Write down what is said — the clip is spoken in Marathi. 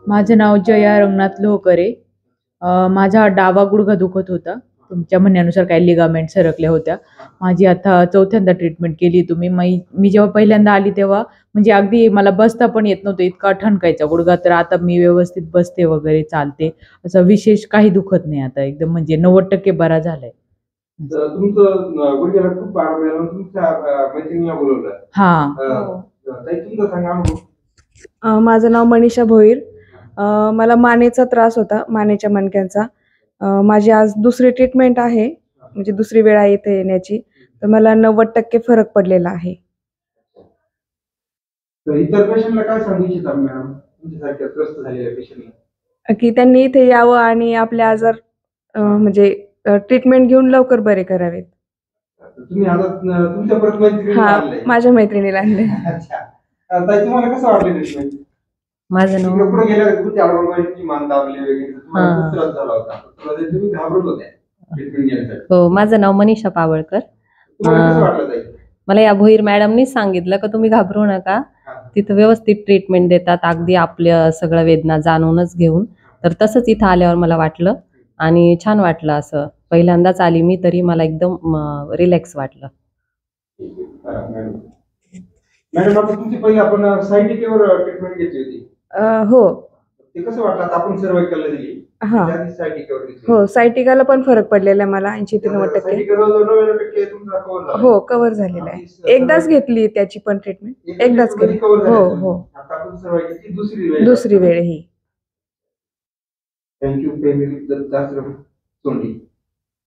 माझं नाव जया रंगनाथ लोहकरे. माझा डावा गुडघा दुखत होता. तुमच्या म्हणण्यानुसार काही लिगामेंट सरकल्या होत्या. माझी आता चौथ्यांदा ट्रीटमेंट केली तुम्ही. मी जेव्हा पहिल्यांदा आली तेव्हा म्हणजे अगदी मला बसता पण येत नव्हतं, इतका ठणकायचा गुडघा. तर आता मी व्यवस्थित बसते वगैरे, चालते. असं विशेष काही दुखत नाही आता. एकदम म्हणजे 90% बरा झालाय. तुमचं गुडघ्याला खूप आराम मिळाला, तुमच्या मैत्रिणीला बोलवलं. हा. ताई तुमचं सांगा अनुभव. माझं नाव मनीषा भोईर. मला मानेचा त्रास होता, मानेच्या मणक्यांचा. माझी आज दुसरी ट्रीटमेंट आहे, म्हणजे दुसरी वेळ आहे इथे येण्याची. तर मला 90% फरक पडलेला आहे. तर इतर पेशंटला काय सांगू इच्छिता मॅडम, तुमच्यासारख्या त्रस्त झालेल्या पेशंटला? की त्यांनी इथे यावं आणि आपले आजार म्हणजे ट्रीटमेंट घेऊन लवकर बरे करावेत. तुम्ही आता तुमच्या परत मैत्रिणीला आणलंय? माझ्या मैत्रिणीला आणले. अच्छा. ताई तुम्हाला कसं वाटलं ट्रीटमेंट? माझं नाव पुढे गेल्या तुमची आवडीची मान दाबली वगैरे, तुम्हाला खूप त्रास झाला होता, तुम्ही घाबरत होत्या ट्रीटमेंट घेण्यासाठी. हो, माझं नाव मनीषा पावळकर. तुम्हाला कसं वाटलं ताई? मला या भोईर मॅडमनीच सांगितलं की तुम्ही घाबरू नका, तिथं व्यवस्थित ट्रीटमेंट देतात, अगदी आपल्या सगळ्या वेदना जाणूनच घेऊन. तर तसंच इथं आल्यावर मला वाटलं आणि छान वाटलं. असं पहिल्यांदाच आली मी, तरी मला एकदम रिलॅक्स वाटलं. मॅडम आता तुमची पहिली आपण सायटिकेवर ट्रीटमेंट घेतली होती. हो. ते कसं वाटलं? आपण सर्वाइकलला दिली. हो, सायटिकाला पण फरक पडलेला आहे मला 80 ते 90%. हो, कव्हर झालेला आहे. एकदाच घेतली त्याची पण ट्रीटमेंट, एकदाच केली. हो हो. आता आपण सर्वाइकलची दुसरी वेळ ही. थँक्यू.